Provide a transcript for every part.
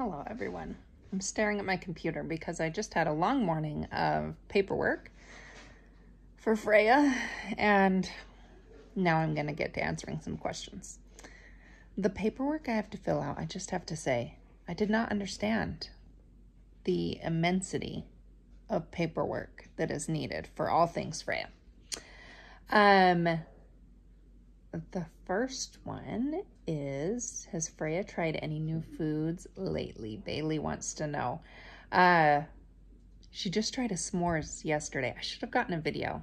Hello everyone. I'm staring at my computer because I just had a long morning of paperwork for Freya and now I'm going to get to answering some questions. The paperwork I have to fill out, I just have to say, I did not understand the immensity of paperwork that is needed for all things Freya. The first one is, has Freya tried any new foods lately? Bailey wants to know. She just tried a s'mores yesterday. I should have gotten a video.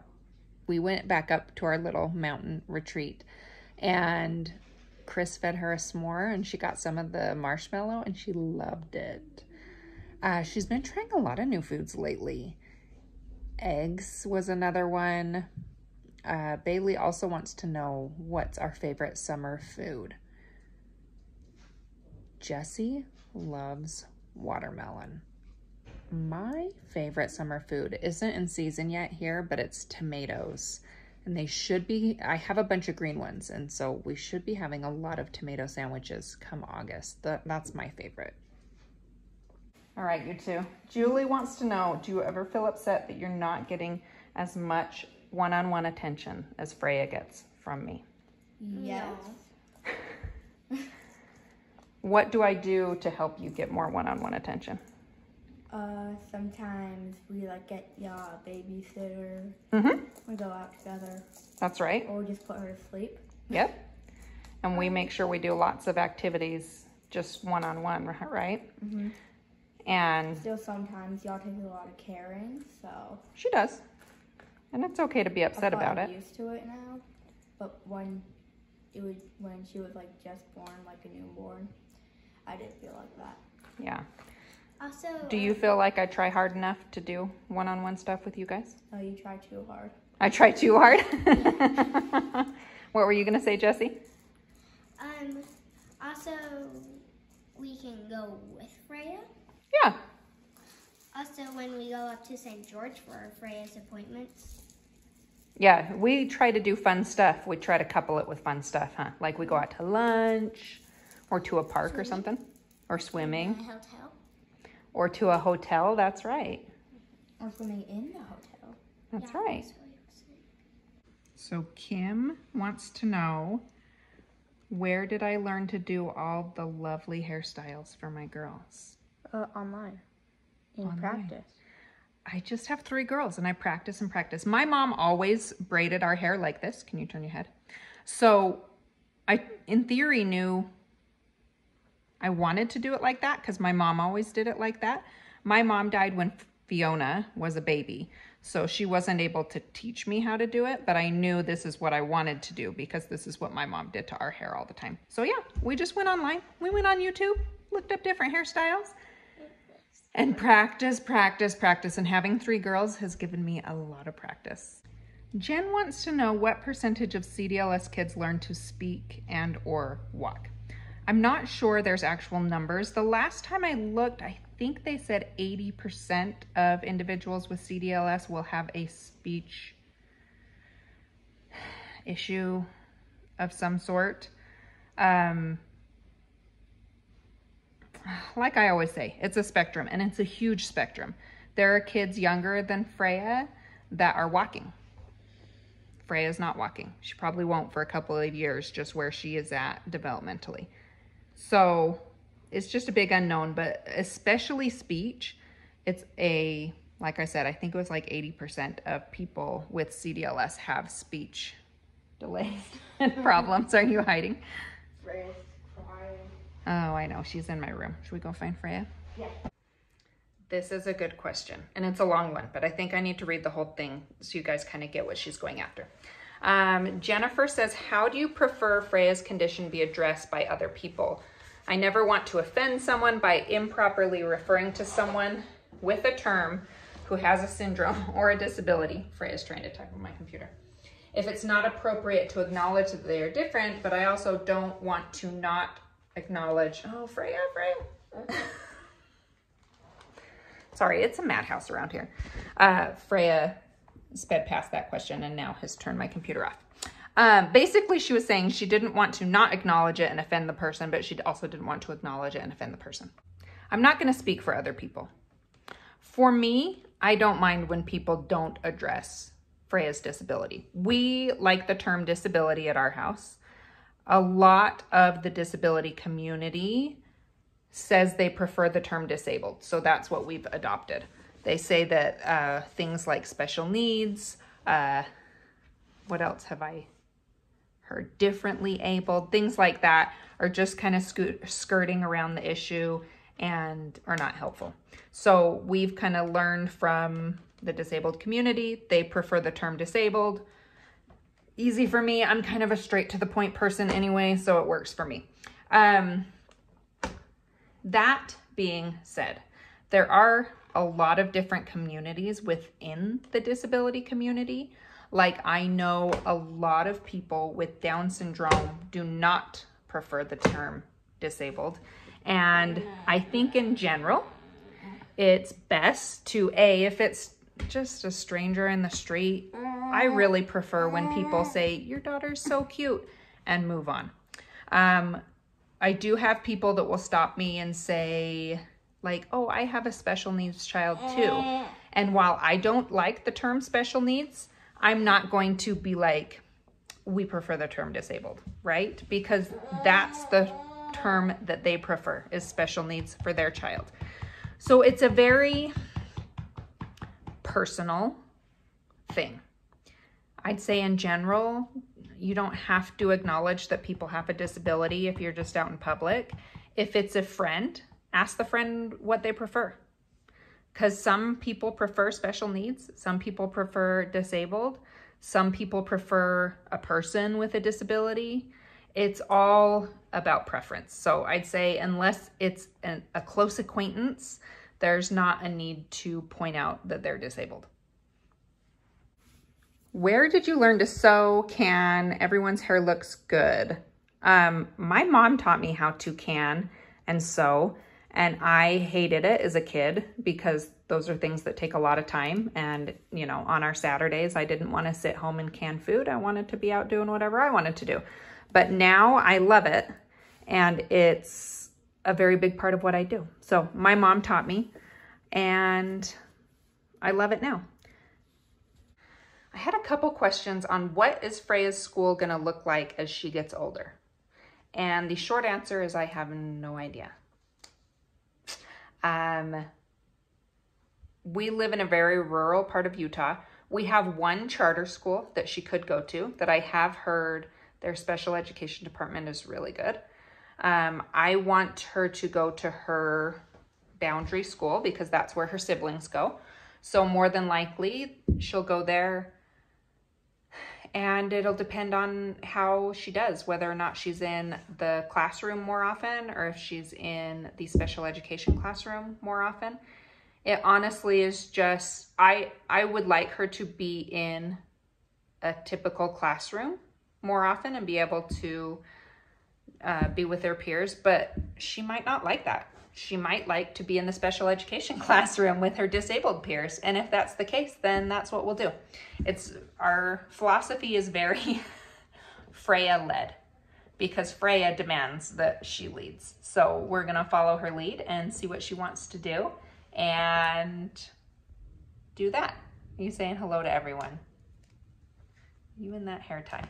We went back up to our little mountain retreat and Chris fed her a s'more and she got some of the marshmallow and she loved it. She's been trying a lot of new foods lately. Eggs was another one. Bailey also wants to know what's our favorite summer food. Jessie loves watermelon. My favorite summer food isn't in season yet here, but it's tomatoes. And they should be, I have a bunch of green ones, and so we should be having a lot of tomato sandwiches come August. That's my favorite. All right, you two. Julie wants to know, do you ever feel upset that you're not getting as much one-on-one attention as Freya gets from me? Yes. What do I do to help you get more one-on-one attention? Sometimes we get a babysitter. We go out together. That's right. Or we just put her to sleep. Yep. And we make sure we do lots of activities just one-on-one, right? And still sometimes y'all take a lot of caring, so. She does. And it's okay to be upset about it. I'm used to it now, but when she was just born, like a newborn, I didn't feel like that. Yeah. Also, do you feel like I try hard enough to do one-on-one stuff with you guys? Oh, you try too hard. I try too hard? What were you going to say, Jessie? Also, we can go with Freya. Yeah. Also, when we go up to St. George for Freya's appointments. Yeah, we try to do fun stuff. We try to couple it with fun stuff, huh? Like we go out to lunch or to a park or something, or swimming. A hotel. Or to a hotel, that's right. Or swimming in the hotel. That's right. So Kim wants to know, where did I learn to do all the lovely hairstyles for my girls? Online. In practice. I just have 3 girls and I practice and practice. My mom always braided our hair like this. Can you turn your head? So I, in theory, knew I wanted to do it like that because my mom always did it like that. My mom died when Fiona was a baby, so she wasn't able to teach me how to do it, but I knew this is what I wanted to do because this is what my mom did to our hair all the time. So yeah, we just went online. We went on YouTube, looked up different hairstyles, and practice, and having 3 girls has given me a lot of practice. Jen wants to know what percentage of CdLS kids learn to speak and or walk. I'm not sure there's actual numbers. The last time I looked, I think they said 80% of individuals with CdLS will have a speech issue of some sort. Like I always say, it's a spectrum, and it's a huge spectrum. There are kids younger than Freya that are walking. Freya's not walking. She probably won't for a couple of years, just where she is at developmentally. So it's just a big unknown, but especially speech, it's like I said, I think it was like 80% of people with CdLS have speech delays and problems. Are you hiding? Freya's crying. Oh, I know. She's in my room. Should we go find Freya? Yeah. This is a good question, and it's a long one, but I think I need to read the whole thing so you guys kind of get what she's going after. Jennifer says, how do you prefer Freya's condition be addressed by other people? I never want to offend someone by improperly referring to someone with a term who has a syndrome or a disability. Freya's trying to type on my computer. If it's not appropriate to acknowledge that they are different, but I also don't want to not acknowledge, oh, Freya. Sorry, it's a madhouse around here. Freya sped past that question and now has turned my computer off. Basically, she was saying she didn't want to not acknowledge it and offend the person, but she also didn't want to acknowledge it and offend the person. I'm not going to speak for other people. For me, I don't mind when people don't address Freya's disability. We like the term disability at our house. A lot of the disability community says they prefer the term disabled. So that's what we've adopted. They say that things like special needs, what else have I heard? Differently abled, things like that are just kind of skirting around the issue and are not helpful. So we've kind of learned from the disabled community. They prefer the term disabled. Easy for me. I'm kind of a straight to the point person anyway, so it works for me. That being said, there are a lot of different communities within the disability community. Like, I know a lot of people with Down syndrome do not prefer the term disabled. And I think in general, it's best to, if it's just a stranger in the street, I really prefer when people say, your daughter's so cute, and move on. I do have people that will stop me and say, like, oh, I have a special needs child too. And while I don't like the term special needs, I'm not going to be like, we prefer the term disabled, right? Because that's the term that they prefer, is special needs for their child. So it's a very personal thing. I'd say in general, you don't have to acknowledge that people have a disability if you're just out in public. If it's a friend, ask the friend what they prefer. Because some people prefer special needs, some people prefer disabled, some people prefer a person with a disability. It's all about preference. So I'd say unless it's a close acquaintance, there's not a need to point out that they're disabled. Where did you learn to sew? Can? Everyone's hair looks good. My mom taught me how to can and sew, and I hated it as a kid because those are things that take a lot of time. And, you know, on our Saturdays, I didn't want to sit home and can food. I wanted to be out doing whatever I wanted to do. But now I love it, and it's a very big part of what I do. So my mom taught me, and I love it now. I had a couple questions on what is Freya's school going to look like as she gets older. And the short answer is I have no idea. We live in a very rural part of Utah. We have one charter school that she could go to that I have heard their special education department is really good. I want her to go to her boundary school because that's where her siblings go. So more than likely she'll go there, and it'll depend on how she does, whether or not she's in the classroom more often or if she's in the special education classroom more often. It honestly is just, I would like her to be in a typical classroom more often and be able to be with her peers, but she might not like that. She might like to be in the special education classroom with her disabled peers. And if that's the case, then that's what we'll do. Our philosophy is very Freya led, because Freya demands that she leads. So we're gonna follow her lead and see what she wants to do and do that. Are you saying hello to everyone? You in that hair tie.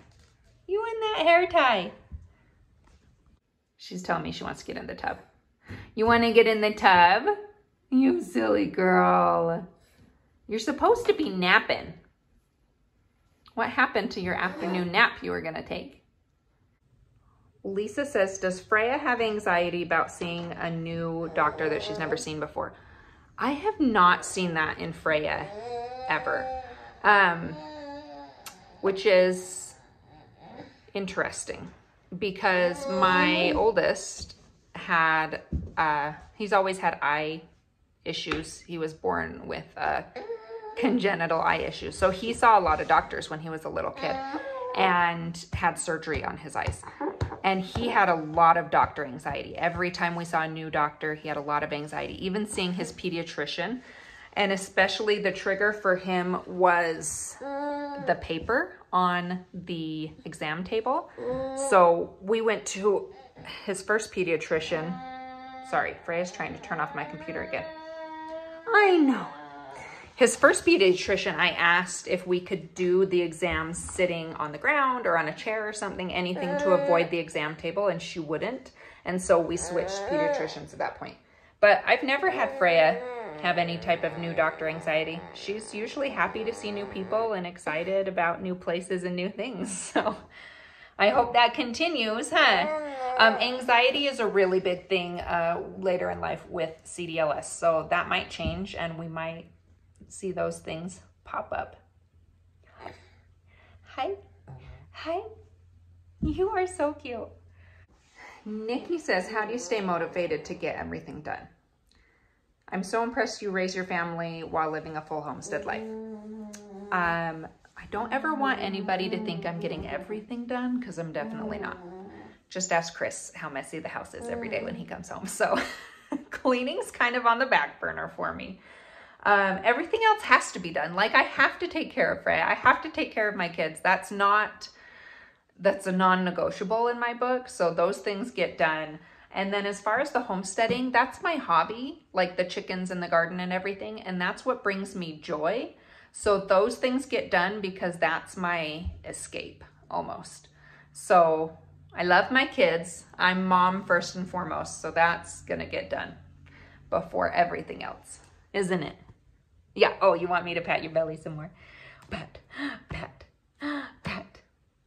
You in that hair tie. She's telling me she wants to get in the tub. You want to get in the tub? You silly girl. You're supposed to be napping. What happened to your afternoon nap you were going to take? Lisa says, does Freya have anxiety about seeing a new doctor that she's never seen before? I have not seen that in Freya ever, which is interesting because my oldest had, he's always had eye issues. He was born with congenital eye issues. So he saw a lot of doctors when he was a little kid and had surgery on his eyes. And he had a lot of doctor anxiety. Every time we saw a new doctor, he had a lot of anxiety, even seeing his pediatrician. And especially the trigger for him was the paper on the exam table. So we went to his first pediatrician Sorry, Freya's trying to turn off my computer again. I know. His first pediatrician, I asked if we could do the exams sitting on the ground or on a chair or something, anything to avoid the exam table, and she wouldn't. And so we switched pediatricians at that point. But I've never had Freya have any type of new doctor anxiety. She's usually happy to see new people and excited about new places and new things. So I hope that continues, huh? Anxiety is a really big thing later in life with CdLS. So that might change and we might see those things pop up. Hi. Hi. You are so cute. Nikki says, how do you stay motivated to get everything done? I'm so impressed you raise your family while living a full homestead life. I don't ever want anybody to think I'm getting everything done because I'm definitely not. Just ask Chris how messy the house is every day when he comes home. So cleaning's kind of on the back burner for me. Everything else has to be done. Like I have to take care of Freya. I have to take care of my kids. That's a non-negotiable in my book. So those things get done. And then as far as the homesteading, that's my hobby, like the chickens in the garden and everything. And that's what brings me joy. So those things get done because that's my escape almost. So I love my kids. I'm mom first and foremost. So that's going to get done before everything else, isn't it? Yeah. Oh, you want me to pat your belly some more? Pat, pat, pat.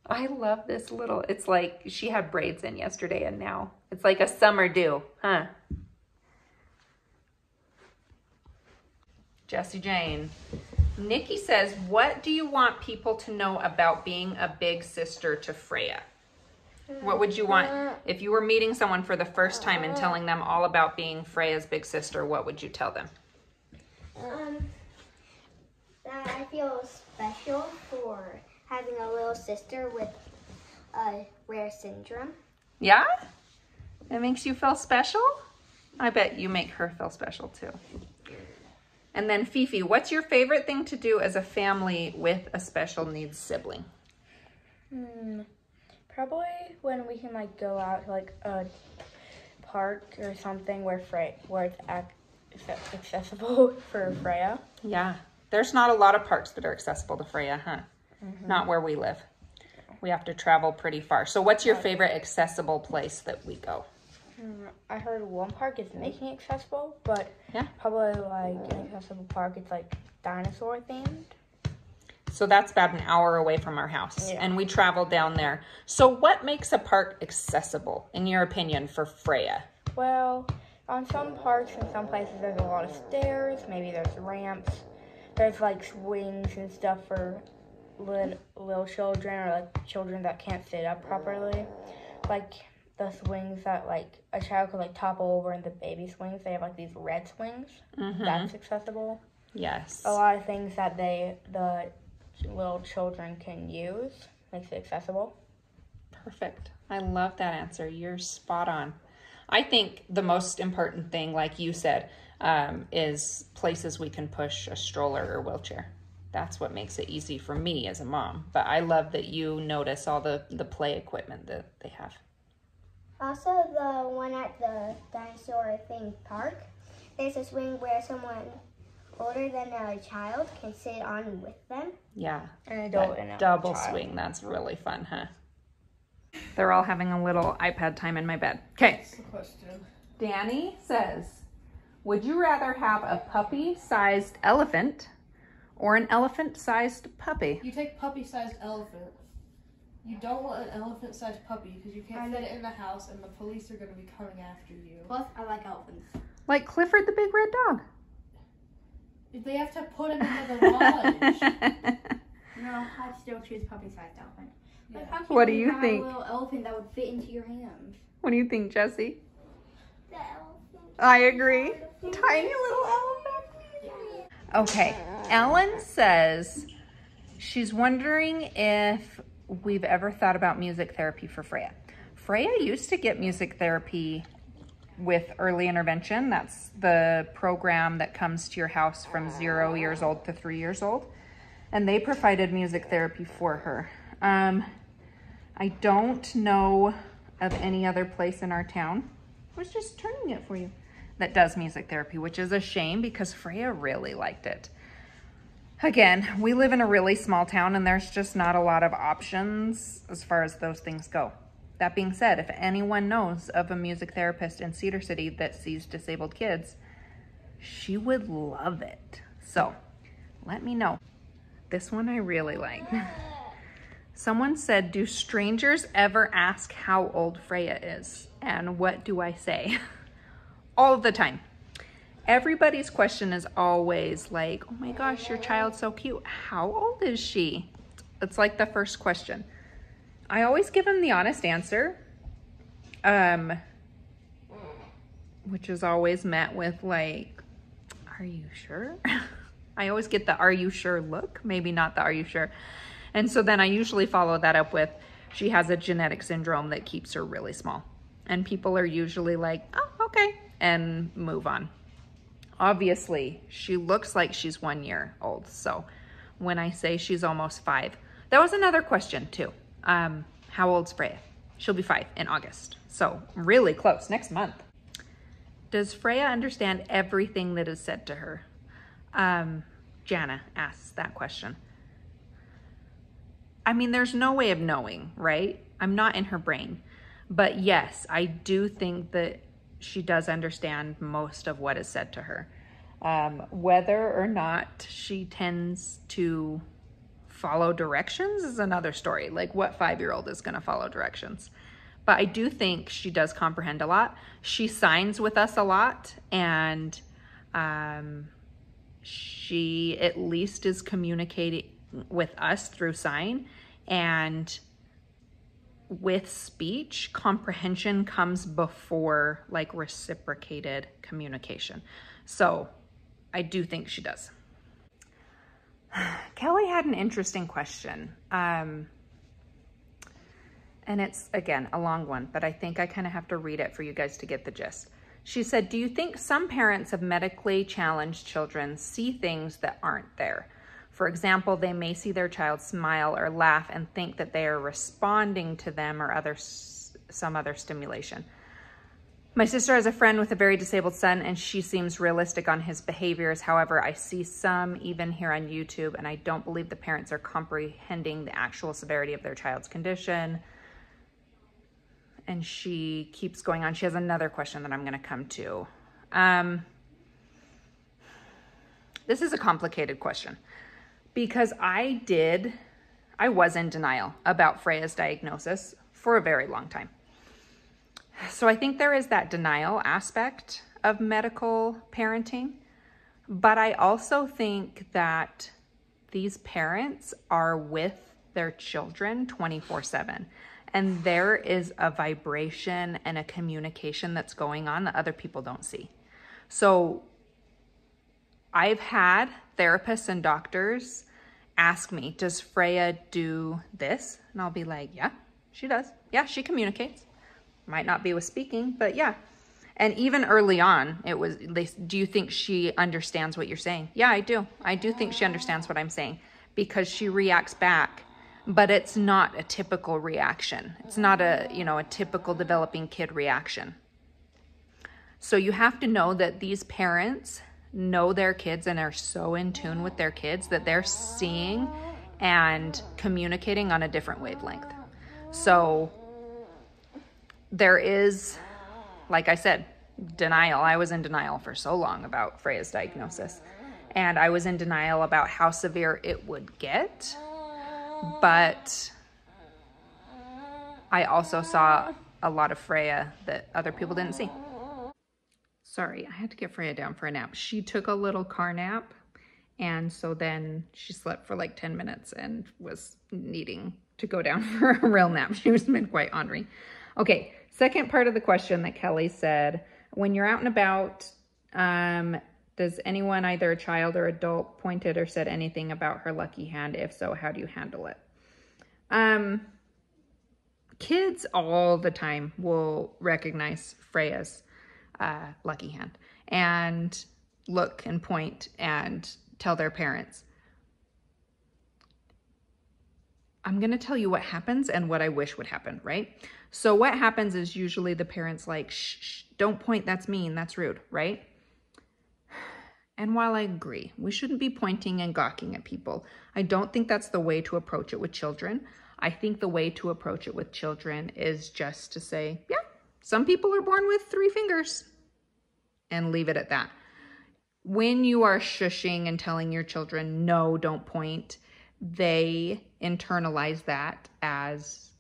I love this little, it's like she had braids in yesterday and now it's like a summer dew, huh? Jessie Jane. Nikki says, what do you want people to know about being a big sister to Freya? What would you want if you were meeting someone for the first time and telling them all about being Freya's big sister? What would you tell them? That I feel special for having a little sister with a rare syndrome. Yeah? It makes you feel special? I bet you make her feel special too. And then Fifi, what's your favorite thing to do as a family with a special needs sibling? Probably when we can like go out to like a park or something where it's accessible for Freya. Yeah, there's not a lot of parks that are accessible to Freya, huh? Not where we live. We have to travel pretty far. So what's your favorite accessible place that we go? I heard one park is making it accessible, but yeah, probably like an accessible park, it's like dinosaur themed. So that's about an hour away from our house, and we travel down there. So what makes a park accessible, in your opinion, for Freya? Well, on some parks and some places there's a lot of stairs, maybe there's ramps, there's like swings and stuff for little children or like children that can't sit up properly. Like the swings that like a child could like topple over in the baby swings, they have like these red swings. That's accessible. Yes. A lot of things that the little children can use makes it accessible. Perfect. I love that answer. You're spot on. I think the most important thing, like you said, is places we can push a stroller or wheelchair. That's what makes it easy for me as a mom. But I love that you notice all the play equipment that they have. Also, the one at the dinosaur theme park, there's a swing where someone older than a child can sit on with them. Yeah, An adult and a double child. swing. That's really fun, huh? They're all having a little iPad time in my bed. Okay. Question. Danny says, would you rather have a puppy-sized elephant or an elephant-sized puppy? You take puppy-sized elephant. You don't want an elephant-sized puppy because you can't fit it in the house and the police are going to be coming after you. Plus, I like elephants. Like Clifford the Big Red Dog. They have to put him in the lodge. No, I'd still choose puppy-sized elephant. Yeah. Like, how cute What do would you have think? A little elephant that would fit into your hands. What do you think, Jessie? The elephant. I agree. Tiny little elephant. Okay, Ellen says she's wondering if we've ever thought about music therapy for Freya. Freya used to get music therapy with early intervention. That's the program that comes to your house from 0 years old to 3 years old. And they provided music therapy for her. I don't know of any other place in our town I was just turning it for you. That does music therapy, which is a shame because Freya really liked it. Again, we live in a really small town and there's just not a lot of options as far as those things go. That being said, if anyone knows of a music therapist in Cedar City that sees disabled kids, she would love it. So let me know. This one I really like. Someone said, do strangers ever ask how old Freya is? And what do I say? All the time. Everybody's question is always like, oh my gosh, your child's so cute. How old is she? It's like the first question. I always give them the honest answer, which is always met with like, are you sure? I always get the are you sure look, maybe not the are you sure. And so then I usually follow that up with, she has a genetic syndrome that keeps her really small. And people are usually like, oh, okay, and move on. Obviously, she looks like she's 1 year old. So when I say she's almost 5, that was another question too. How old's Freya? She'll be 5 in August. So really close, next month. Does Freya understand everything that is said to her? Jana asks that question. I mean, there's no way of knowing, right? I'm not in her brain. But yes, I do think that she does understand most of what is said to her. Whether or not she tends to follow directions is another story. Like, what 5-year-old is going to follow directions? But I do think she does comprehend a lot. She signs with us a lot, and she at least is communicating with us through sign. And with speech, comprehension comes before like reciprocated communication. So I do think she does. Kelly had an interesting question. And it's, again, a long one, but I think I kind of have to read it for you guys to get the gist. She said, do you think some parents of medically challenged children see things that aren't there? For example, they may see their child smile or laugh and think that they are responding to them or some other stimulation. My sister has a friend with a very disabled son, and she seems realistic on his behaviors. However, I see some even here on YouTube, and I don't believe the parents are comprehending the actual severity of their child's condition. And she keeps going on. She has another question that I'm going to come to. This is a complicated question because I was in denial about Freya's diagnosis for a very long time. So I think there is that denial aspect of medical parenting, but I also think that these parents are with their children 24/7. And there is a vibration and a communication that's going on that other people don't see. So I've had therapists and doctors ask me, does Freya do this? And I'll be like, yeah, she does. Yeah, she communicates. Might not be with speaking, but yeah. And even early on, it was, do you think she understands what you're saying? Yeah, I do. I do think she understands what I'm saying because she reacts back. But it's not a typical reaction. It's not a typical developing kid reaction. So you have to know that these parents know their kids and are so in tune with their kids that they're seeing and communicating on a different wavelength. So there is, like I said, denial. I was in denial for so long about Freya's diagnosis. And I was in denial about how severe it would get. But I also saw a lot of Freya that other people didn't see. Sorry, I had to get Freya down for a nap. She took a little car nap, and so then she slept for like 10 minutes and was needing to go down for a real nap. She was been quite ornery. Okay, second part of the question that Kelly said, when you're out and about, does anyone, either a child or adult, pointed or said anything about her lucky hand? If so, how do you handle it? Kids all the time will recognize Freya's lucky hand and look and point and tell their parents. I'm going to tell you what happens and what I wish would happen, right? So what happens is usually the parent's like, shh, shh, don't point, that's mean, that's rude, right? And while I agree, we shouldn't be pointing and gawking at people, I don't think that's the way to approach it with children. I think the way to approach it with children is just to say, yeah, some people are born with 3 fingers, and leave it at that. When you are shushing and telling your children, no, don't point, they internalize that as,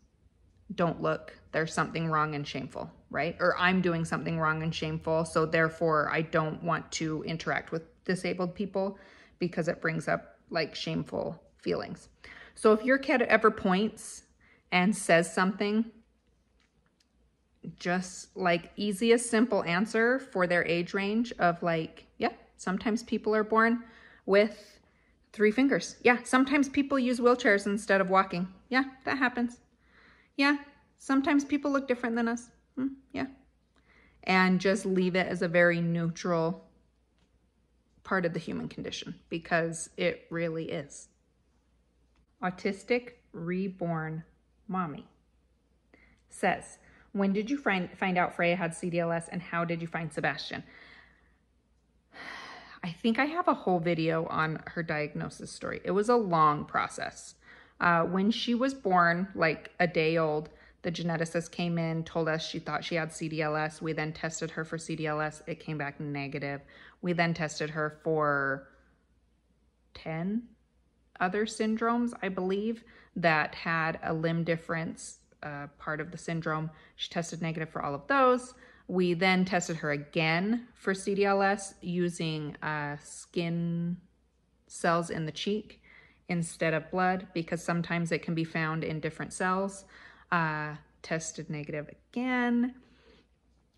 don't look, there's something wrong and shameful, right? Or I'm doing something wrong and shameful, so therefore I don't want to interact with disabled people because it brings up like shameful feelings. So if your kid ever points and says something, just like easiest simple answer for their age range of like, yeah, sometimes people are born with 3 fingers. Yeah, sometimes people use wheelchairs instead of walking. Yeah, that happens. Yeah, sometimes people look different than us. Yeah. And just leave it as a very neutral part of the human condition, because it really is. Autistic Reborn Mommy says, when did you find out Freya had CdLS, and how did you find Sebastian? I think I have a whole video on her diagnosis story. It was a long process. When she was born, like a day old, the geneticist came in, told us she thought she had CdLS. We then tested her for CdLS. It came back negative. We then tested her for 10 other syndromes, I believe, that had a limb difference, part of the syndrome. She tested negative for all of those. We then tested her again for CdLS using skin cells in the cheek instead of blood, because sometimes it can be found in different cells. Tested negative again.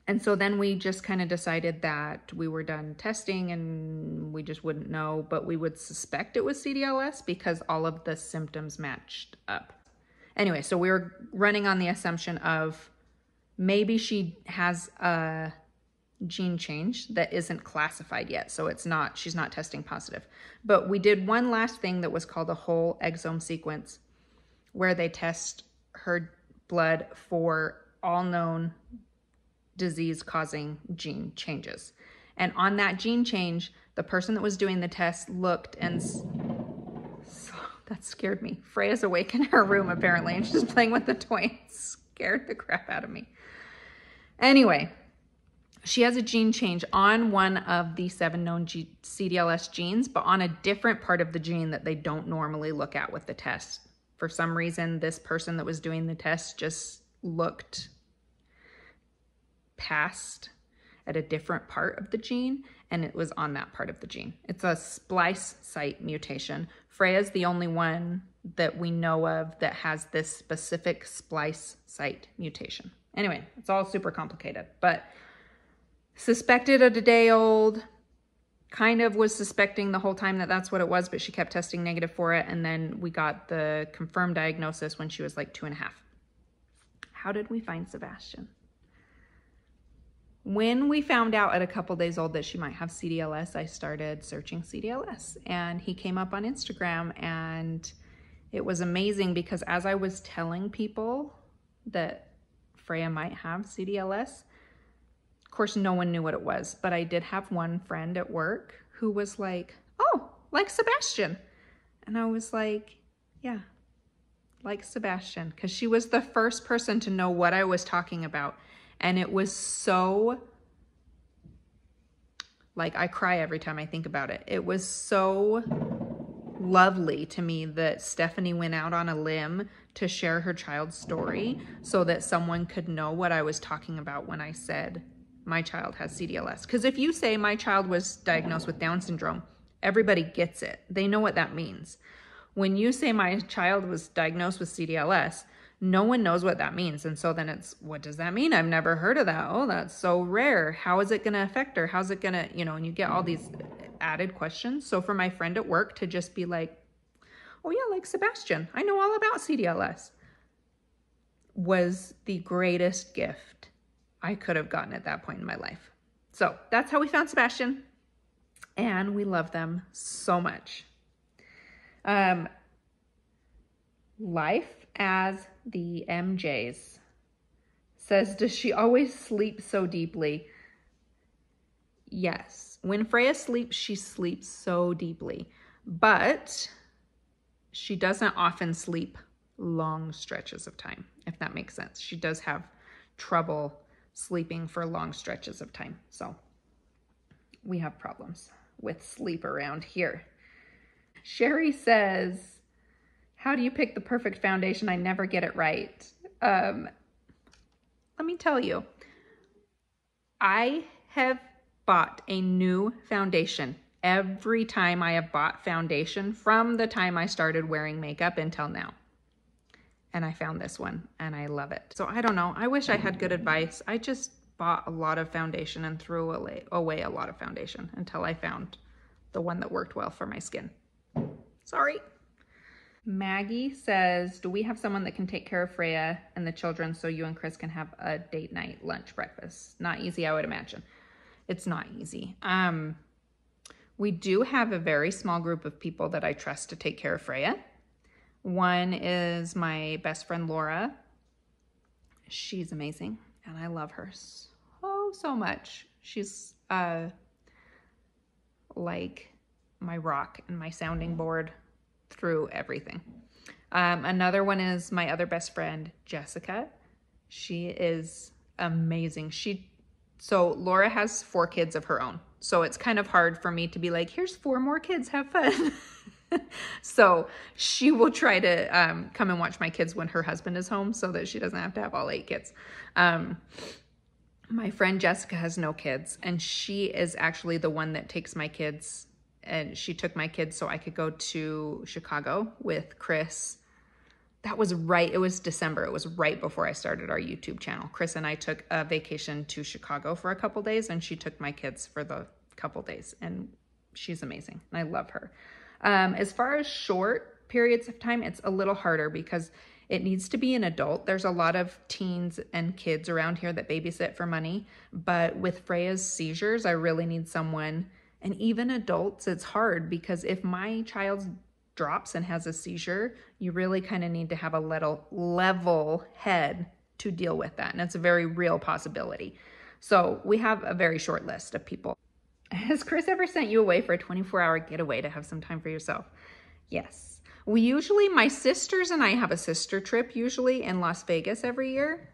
And so then we just kind of decided that we were done testing and we just wouldn't know, but we would suspect it was CdLS because all of the symptoms matched up. Anyway, so we were running on the assumption of maybe she has a gene change that isn't classified yet. So she's not testing positive. But we did one last thing that was called a whole exome sequence, where they test her blood for all known disease-causing gene changes. And on that gene change, the person that was doing the test looked and... So that scared me. Freya's awake in her room, apparently, and she's playing with the toy. It scared the crap out of me. Anyway, she has a gene change on one of the 7 known CdLS genes, but on a different part of the gene that they don't normally look at with the test. For some reason, this person that was doing the test just looked past at a different part of the gene, and it was on that part of the gene. It's a splice site mutation. Freya's the only one that we know of that has this specific splice site mutation. Anyway, it's all super complicated, but suspected at a day old, kind of was suspecting the whole time that that's what it was, but she kept testing negative for it. And then we got the confirmed diagnosis when she was like 2.5. How did we find Sebastian? When we found out at a couple days old that she might have CdLS, I started searching CdLS, and he came up on Instagram, and it was amazing because as I was telling people that Freya might have CdLS, of course, no one knew what it was, but I did have one friend at work who was like, oh, like Sebastian. And I was like, yeah, like Sebastian, because she was the first person to know what I was talking about. And it was so, like, I cry every time I think about it. It was so lovely to me that Stephanie went out on a limb to share her child's story so that someone could know what I was talking about when I said my child has CdLS. Because if you say my child was diagnosed with Down syndrome, everybody gets it. They know what that means. When you say my child was diagnosed with CdLS, no one knows what that means. And so then it's, what does that mean? I've never heard of that. Oh, that's so rare. How is it going to affect her? How's it going to, and you get all these added questions. So for my friend at work to just be like, oh yeah, like Sebastian, I know all about CdLS, was the greatest gift I could have gotten at that point in my life. So that's how we found Sebastian, and we love them so much. Life as the MJs says, does she always sleep so deeply? Yes. When Freya sleeps, she sleeps so deeply, but she doesn't often sleep long stretches of time, if that makes sense. She does have trouble sleeping for long stretches of time. So we have problems with sleep around here. Sherry says, how do you pick the perfect foundation? I never get it right. Let me tell you, I have bought a new foundation every time I have bought foundation from the time I started wearing makeup until now. And I found this one and I love it. So I don't know. I wish I had good advice. I just bought a lot of foundation and threw away a lot of foundation until I found the one that worked well for my skin. Sorry. Maggie says, do we have someone that can take care of Freya and the children so you and Chris can have a date night, lunch, breakfast? Not easy, I would imagine. It's not easy. We do have a very small group of people that I trust to take care of Freya. One is my best friend, Laura. She's amazing and I love her so much. She's like my rock and my sounding board through everything. Another one is my other best friend, Jessica. She is amazing. So Laura has 4 kids of her own. So it's kind of hard for me to be like, here's 4 more kids, have fun. So she will try to come and watch my kids when her husband is home so that she doesn't have to have all 8 kids. My friend Jessica has no kids, and she is actually the one that takes my kids, and she took my kids so I could go to Chicago with Chris. That was it was December. It was right before I started our YouTube channel. Chris and I took a vacation to Chicago for a couple days, and she took my kids for the couple days, and she's amazing, and I love her. As far as short periods of time, it's a little harder because it needs to be an adult. There's a lot of teens and kids around here that babysit for money, but with Freya's seizures, I really need someone, and even adults, it's hard because if my child drops and has a seizure, you really kind of need to have a level head to deal with that, and it's a very real possibility. So we have a very short list of people. Has Chris ever sent you away for a 24-hour getaway to have some time for yourself? Yes. My sisters and I have a sister trip usually in Las Vegas every year,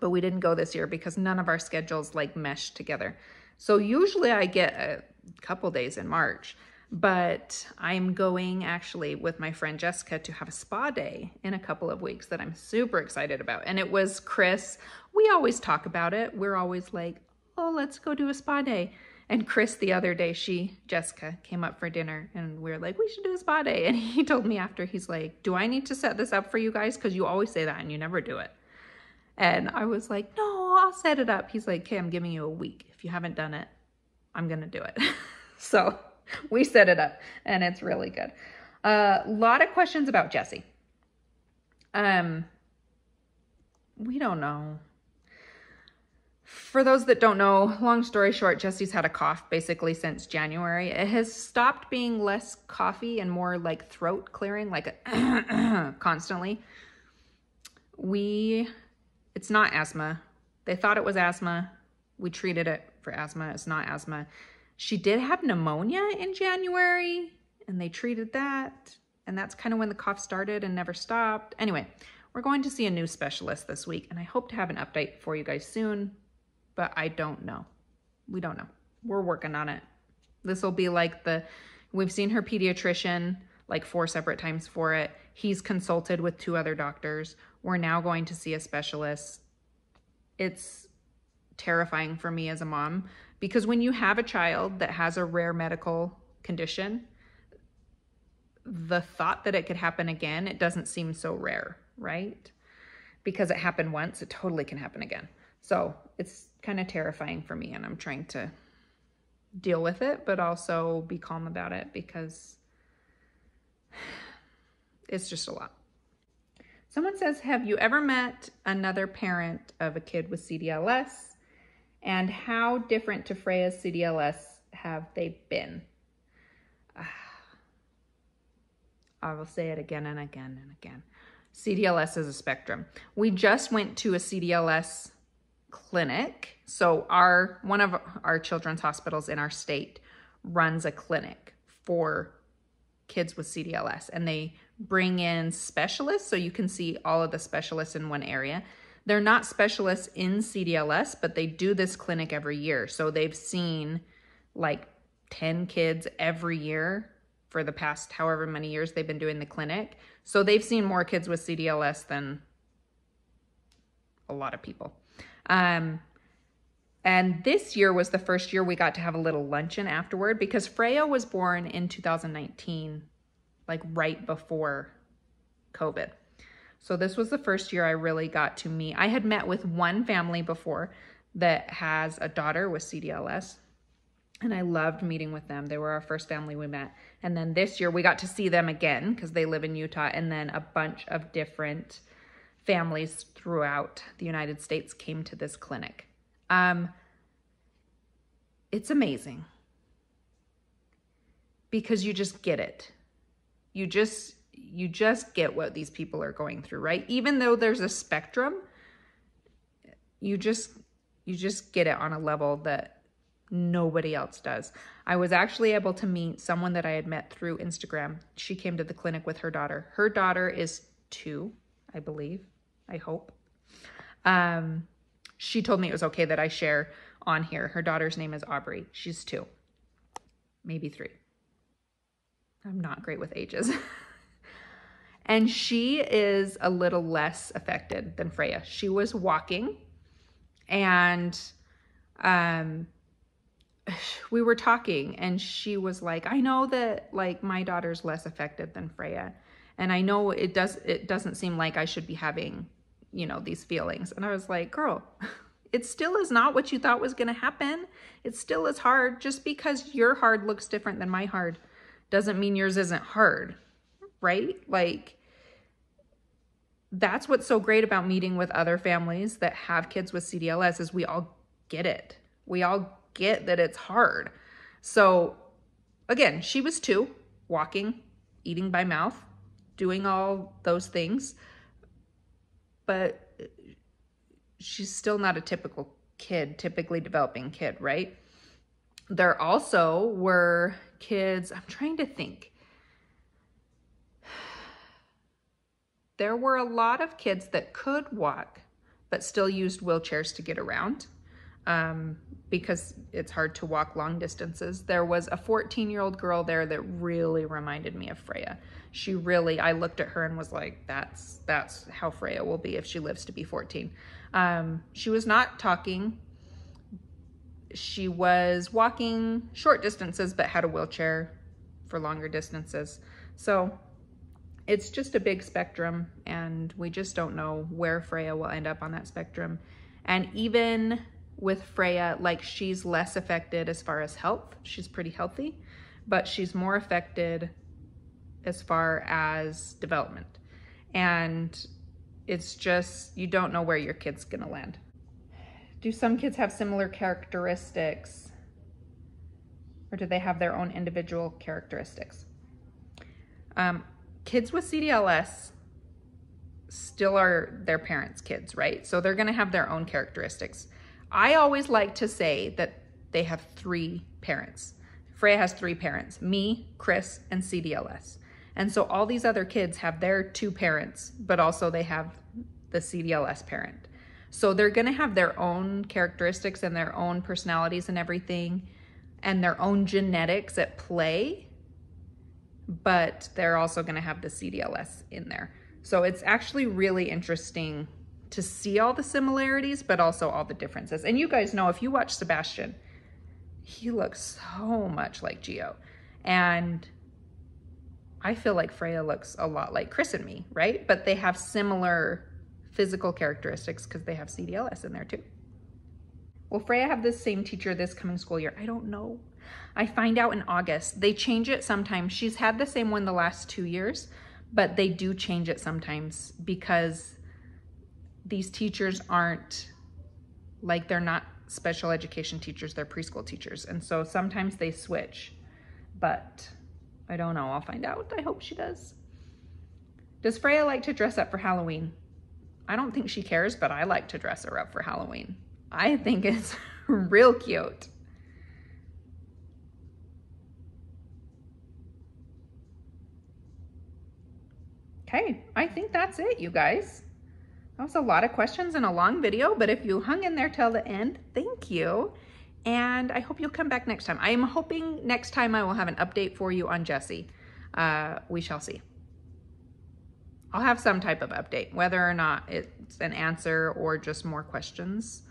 but we didn't go this year because none of our schedules like mesh together. So usually I get a couple days in March, but I'm going actually with my friend Jessica to have a spa day in a couple of weeks that I'm super excited about. And it was Chris. We always talk about it. We're always like, oh, let's go do a spa day. And Chris, the other day, Jessica, came up for dinner and we were like, we should do a spa day. And he told me after, he's like, do I need to set this up for you guys? Because you always say that and you never do it. And I was like, no, I'll set it up. He's like, okay, I'm giving you a week. If you haven't done it, I'm going to do it. So we set it up and it's really good. A lot of questions about Jessie. We don't know. For those that don't know, long story short, Jessie's had a cough basically since January. It has stopped being less coughy and more like throat clearing, like constantly. It's not asthma. They thought it was asthma. We treated it for asthma. It's not asthma. She did have pneumonia in January and they treated that. And that's kind of when the cough started and never stopped. Anyway, we're going to see a new specialist this week and I hope to have an update for you guys soon. But I don't know. We don't know. We're working on it. This will be like we've seen her pediatrician like 4 separate times for it. He's consulted with 2 other doctors. We're now going to see a specialist. It's terrifying for me as a mom because when you have a child that has a rare medical condition, the thought that it could happen again, it doesn't seem so rare, right? Because it happened once, it totally can happen again. So it's kind of terrifying for me and I'm trying to deal with it, but also be calm about it because it's just a lot. Someone says, have you ever met another parent of a kid with CdLS? And how different to Freya's CdLS have they been? I will say it again and again and again. CdLS is a spectrum. We just went to a CdLS clinic. So one of our children's hospitals in our state runs a clinic for kids with CdLS, and they bring in specialists, so you can see all of the specialists in one area. They're not specialists in CdLS, but they do this clinic every year. So they've seen like 10 kids every year for the past however many years they've been doing the clinic. So they've seen more kids with CdLS than a lot of people. And this year was the first year we got to have a little luncheon afterward, because Freya was born in 2019, like right before COVID. So this was the first year I really got to meet. I had met with one family before that has a daughter with CdLS, and I loved meeting with them. They were our first family we met. And then this year we got to see them again because they live in Utah, and then a bunch of different families throughout the United States came to this clinic. It's amazing because you just get it. You just get what these people are going through, right? Even though there's a spectrum, you just get it on a level that nobody else does. I was actually able to meet someone that I had met through Instagram. She came to the clinic with her daughter. Her daughter is 2, I believe. I hope. She told me it was okay that I share on here. Her daughter's name is Aubrey. She's 2, maybe 3. I'm not great with ages. And she is a little less affected than Freya. She was walking, and we were talking, and she was like, I know that like my daughter's less affected than Freya, and I know it doesn't seem like I should be having, you know, these feelings. And I was like, girl, it still is not what you thought was going to happen. It still is hard. Just because your hard looks different than my hard doesn't mean yours isn't hard, right? Like, that's what's so great about meeting with other families that have kids with CdLS, is we all get it. We all get that it's hard. So again, she was 2, walking, eating by mouth, doing all those things, but she's still not a typical kid, typically developing kid, right? There also were kids, I'm trying to think. There were a lot of kids that could walk, but still used wheelchairs to get around, because it's hard to walk long distances. There was a 14-year-old girl there that really reminded me of Freya. She really, I looked at her and was like, that's how Freya will be if she lives to be 14. She was not talking. She was walking short distances, but had a wheelchair for longer distances. So it's just a big spectrum, and we just don't know where Freya will end up on that spectrum. And even with Freya, like, she's less affected as far as health. She's pretty healthy, but she's more affected as far as development. And it's just, you don't know where your kid's gonna land. Do some kids have similar characteristics, or do they have their own individual characteristics? Kids with CdLS still are their parents' kids, right? So they're gonna have their own characteristics. I always like to say that they have 3 parents. Freya has 3 parents, me, Chris, and CdLS. And so all these other kids have their 2 parents, but also they have the CdLS parent. So they're gonna have their own characteristics and their own personalities and everything, and their own genetics at play, but they're also gonna have the CdLS in there. So it's actually really interesting to see all the similarities, but also all the differences. And you guys know, if you watch Sebastian, he looks so much like Gio. And I feel like Freya looks a lot like Chris and me, right? But they have similar physical characteristics because they have CdLS in there too. Will Freya have this same teacher this coming school year? I don't know. I find out in August. They change it sometimes. She's had the same one the last 2 years, but they do change it sometimes because these teachers aren't, like, they're not special education teachers, they're preschool teachers. And so sometimes they switch, but I don't know. I'll find out. I hope she does. Does Freya like to dress up for Halloween? I don't think she cares, but I like to dress her up for Halloween. I think it's real cute. Okay, I think that's it, you guys. That was a lot of questions in a long video, but if you hung in there till the end, thank you. And I hope you'll come back next time. I am hoping next time I will have an update for you on Jessie. We shall see. I'll have some type of update. Whether or not it's an answer or just more questions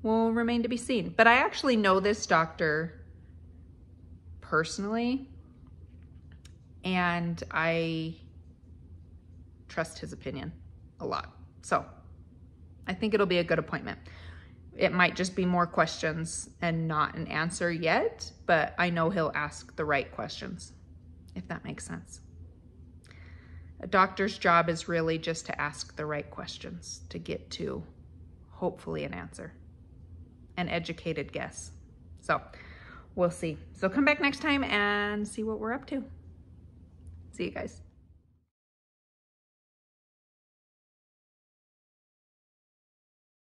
will remain to be seen. But I actually know this doctor personally, and I trust his opinion a lot. So I think it'll be a good appointment. It might just be more questions and not an answer yet, but I know he'll ask the right questions, if that makes sense. A doctor's job is really just to ask the right questions to get to hopefully an answer, an educated guess. So we'll see. So come back next time and see what we're up to. See you guys.